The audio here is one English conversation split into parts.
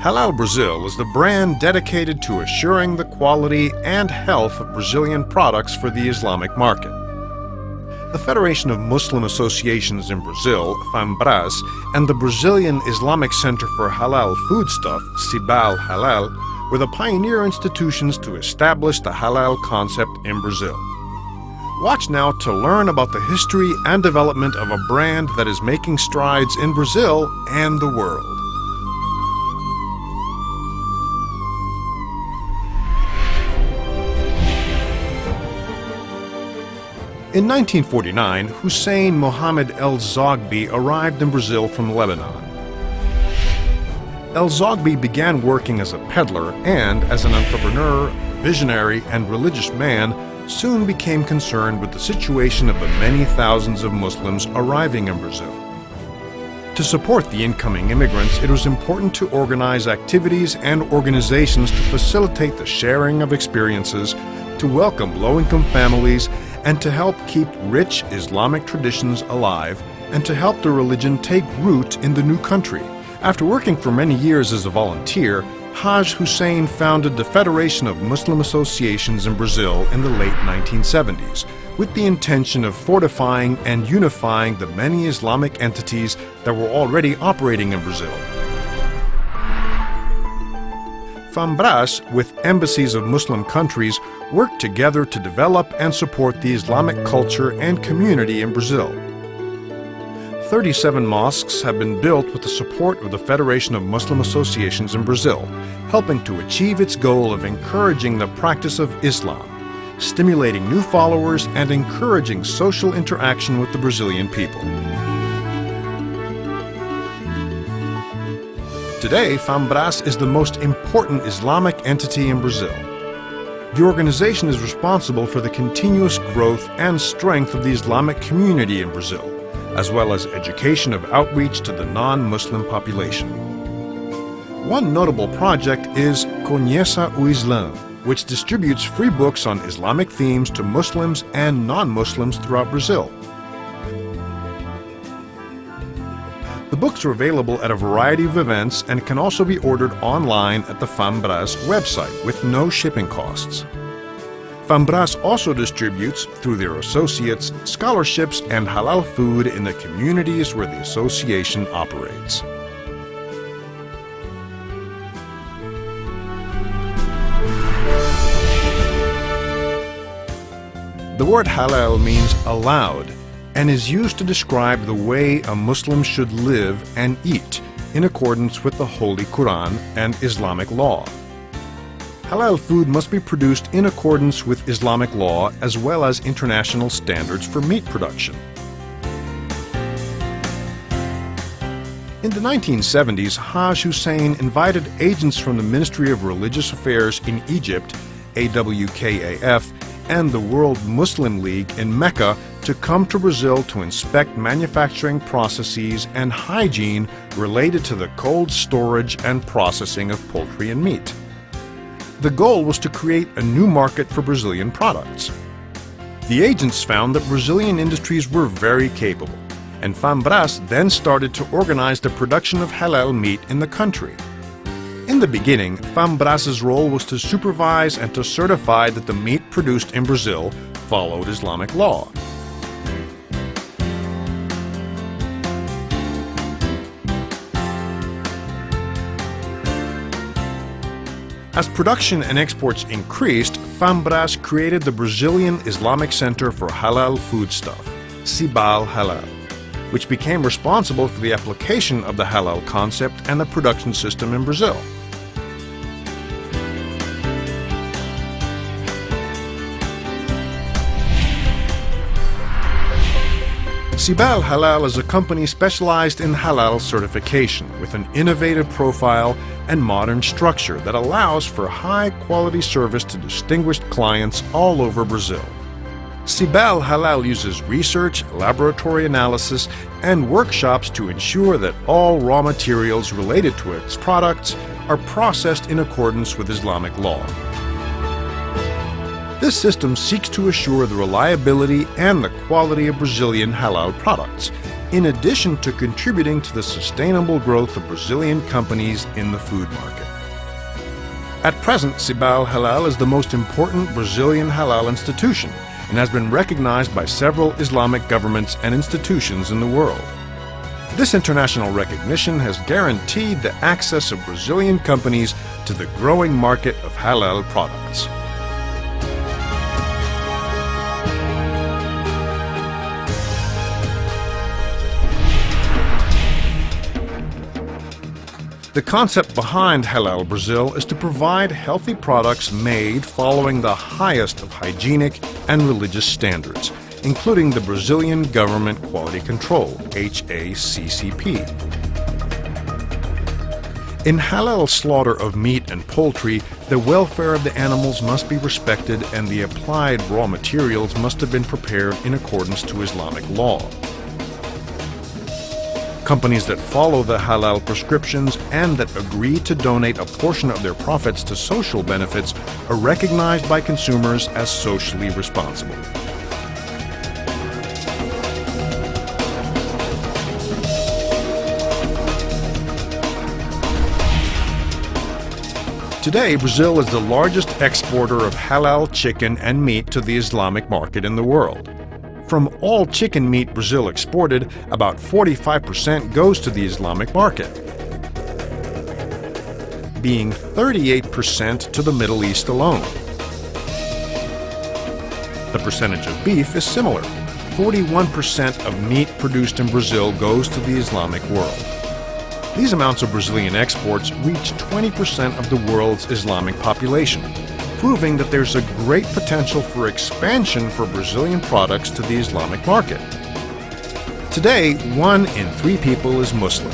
Halal Brazil is the brand dedicated to assuring the quality and health of Brazilian products for the Islamic market. The Federation of Muslim Associations in Brazil, FAMBRAS, and the Brazilian Islamic Center for Halal Foodstuff, Cibal Halal, were the pioneer institutions to establish the halal concept in Brazil. Watch now to learn about the history and development of a brand that is making strides in Brazil and the world. In 1949, Hussein Mohammed El-Zogby arrived in Brazil from Lebanon. El-Zogby began working as a peddler and, as an entrepreneur, visionary, and religious man, soon became concerned with the situation of the many thousands of Muslims arriving in Brazil. To support the incoming immigrants, it was important to organize activities and organizations to facilitate the sharing of experiences, to welcome low-income families, and to help keep rich Islamic traditions alive, and to help the religion take root in the new country. After working for many years as a volunteer, Haj Hussein founded the Federation of Muslim Associations in Brazil in the late 1970s, with the intention of fortifying and unifying the many Islamic entities that were already operating in Brazil. FAMBRAS, with embassies of Muslim countries, work together to develop and support the Islamic culture and community in Brazil. 37 mosques have been built with the support of the Federation of Muslim Associations in Brazil, helping to achieve its goal of encouraging the practice of Islam, stimulating new followers, and encouraging social interaction with the Brazilian people. Today, FAMBRAS is the most important Islamic entity in Brazil. The organization is responsible for the continuous growth and strength of the Islamic community in Brazil, as well as education of outreach to the non-Muslim population. One notable project is Conheça o Islã, which distributes free books on Islamic themes to Muslims and non-Muslims throughout Brazil. The books are available at a variety of events and can also be ordered online at the FAMBRAS website with no shipping costs. FAMBRAS also distributes, through their associates, scholarships and halal food in the communities where the association operates. The word halal means allowed, and is used to describe the way a Muslim should live and eat in accordance with the Holy Quran and Islamic law. Halal food must be produced in accordance with Islamic law as well as international standards for meat production. In the 1970s, Haj Hussein invited agents from the Ministry of Religious Affairs in Egypt, AWKAF, and the World Muslim League in Mecca to come to Brazil to inspect manufacturing processes and hygiene related to the cold storage and processing of poultry and meat. The goal was to create a new market for Brazilian products. The agents found that Brazilian industries were very capable, and FAMBRAS then started to organize the production of halal meat in the country. In the beginning, FAMBRAS's role was to supervise and to certify that the meat produced in Brazil followed Islamic law. As production and exports increased, FAMBRAS created the Brazilian Islamic Center for Halal Foodstuff, Cibal Halal, which became responsible for the application of the halal concept and the production system in Brazil. Cbial Halal is a company specialized in halal certification with an innovative profile and modern structure that allows for high-quality service to distinguished clients all over Brazil. Cbial Halal uses research, laboratory analysis, and workshops to ensure that all raw materials related to its products are processed in accordance with Islamic law. This system seeks to assure the reliability and the quality of Brazilian halal products, in addition to contributing to the sustainable growth of Brazilian companies in the food market. At present, Cibal Halal is the most important Brazilian halal institution and has been recognized by several Islamic governments and institutions in the world. This international recognition has guaranteed the access of Brazilian companies to the growing market of halal products. The concept behind Halal Brazil is to provide healthy products made following the highest of hygienic and religious standards, including the Brazilian Government Quality Control, HACCP. In halal slaughter of meat and poultry, the welfare of the animals must be respected and the applied raw materials must have been prepared in accordance to Islamic law. Companies that follow the halal prescriptions and that agree to donate a portion of their profits to social benefits are recognized by consumers as socially responsible. Today, Brazil is the largest exporter of halal chicken and meat to the Islamic market in the world. From all chicken meat Brazil exported, about 45% goes to the Islamic market, being 38% to the Middle East alone. The percentage of beef is similar. 41% of meat produced in Brazil goes to the Islamic world. These amounts of Brazilian exports reach 20% of the world's Islamic population, proving that there's a great potential for expansion for Brazilian products to the Islamic market. Today, 1 in 3 people is Muslim.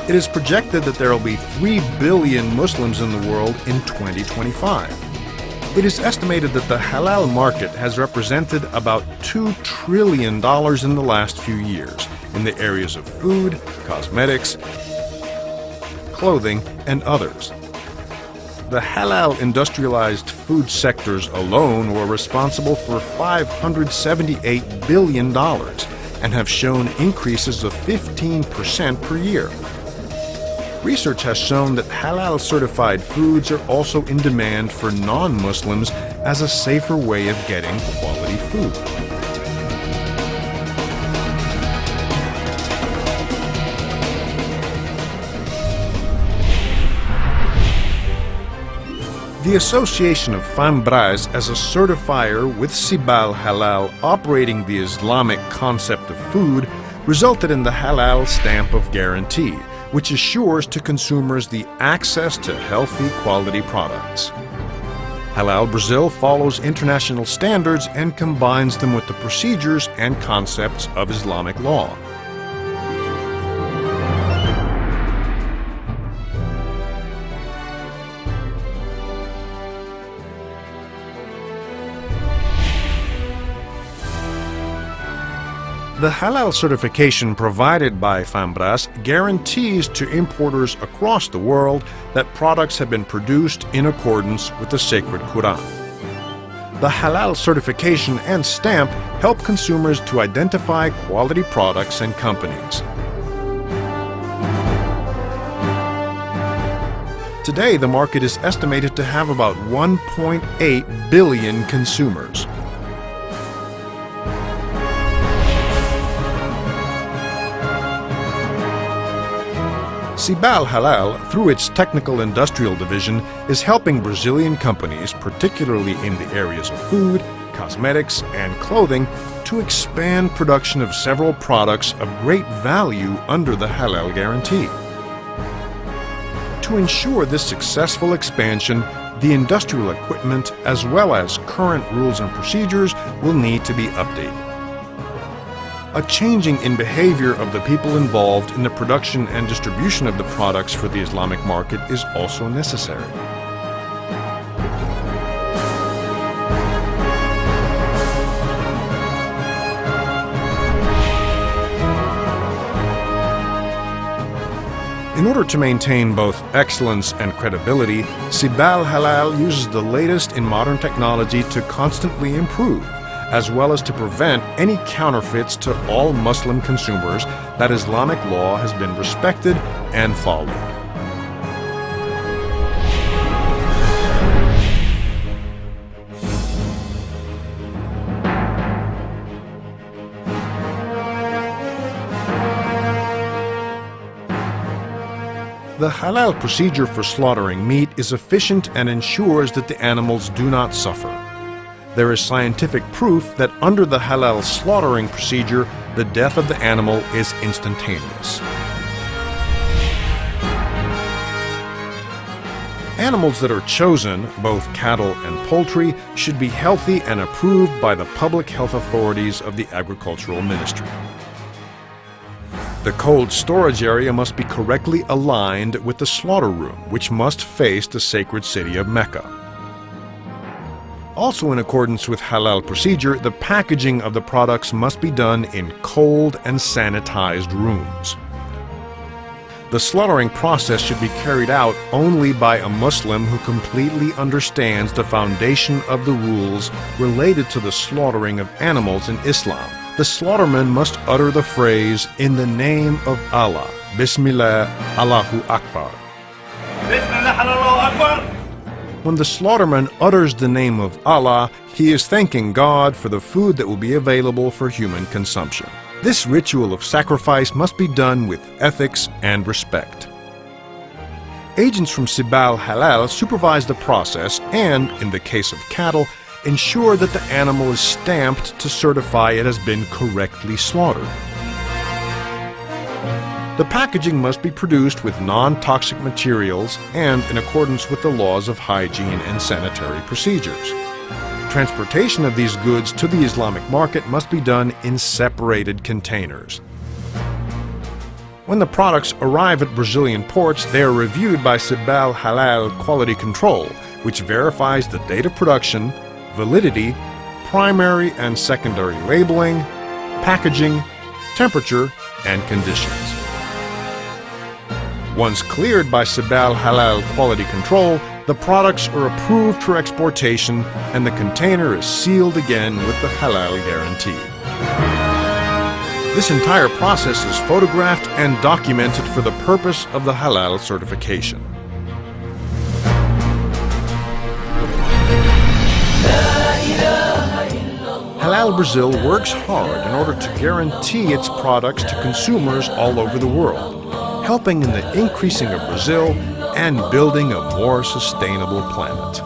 It is projected that there will be 3 billion Muslims in the world in 2025. It is estimated that the halal market has represented about $2 trillion in the last few years in the areas of food, cosmetics, clothing, and others. The halal industrialized food sectors alone were responsible for $578 billion and have shown increases of 15% per year. Research has shown that halal certified foods are also in demand for non-Muslims as a safer way of getting quality food. The association of FAMBRAS as a certifier with Cibal Halal operating the Islamic concept of food resulted in the Halal Stamp of Guarantee, which assures to consumers the access to healthy quality products. Halal Brazil follows international standards and combines them with the procedures and concepts of Islamic law. The halal certification provided by FAMBRAS guarantees to importers across the world that products have been produced in accordance with the sacred Quran. The halal certification and stamp help consumers to identify quality products and companies. Today, the market is estimated to have about 1.8 billion consumers. Cibal Halal, through its technical industrial division, is helping Brazilian companies, particularly in the areas of food, cosmetics, and clothing, to expand production of several products of great value under the halal guarantee. To ensure this successful expansion, the industrial equipment as well as current rules and procedures will need to be updated. A changing in behavior of the people involved in the production and distribution of the products for the Islamic market is also necessary. In order to maintain both excellence and credibility, Cibal Halal uses the latest in modern technology to constantly improve, as well as to prevent any counterfeits to all Muslim consumers, that Islamic law has been respected and followed. The halal procedure for slaughtering meat is efficient and ensures that the animals do not suffer. There is scientific proof that under the halal slaughtering procedure, the death of the animal is instantaneous. Animals that are chosen, both cattle and poultry, should be healthy and approved by the public health authorities of the Agricultural Ministry. The cold storage area must be correctly aligned with the slaughter room, which must face the sacred city of Mecca. Also in accordance with halal procedure, the packaging of the products must be done in cold and sanitized rooms. The slaughtering process should be carried out only by a Muslim who completely understands the foundation of the rules related to the slaughtering of animals in Islam. The slaughterman must utter the phrase, "In the name of Allah, Bismillah, Allahu Akbar." When the slaughterman utters the name of Allah, he is thanking God for the food that will be available for human consumption. This ritual of sacrifice must be done with ethics and respect. Agents from Cibal Halal supervise the process and, in the case of cattle, ensure that the animal is stamped to certify it has been correctly slaughtered. The packaging must be produced with non-toxic materials and in accordance with the laws of hygiene and sanitary procedures. Transportation of these goods to the Islamic market must be done in separated containers. When the products arrive at Brazilian ports, they are reviewed by Cbial Halal Quality Control, which verifies the date of production, validity, primary and secondary labeling, packaging, temperature, and conditions. Once cleared by Cbial Halal Quality Control, the products are approved for exportation and the container is sealed again with the halal guarantee. This entire process is photographed and documented for the purpose of the halal certification. Halal Brazil works hard in order to guarantee its products to consumers all over the world, helping in the increasing of Brazil and building a more sustainable planet.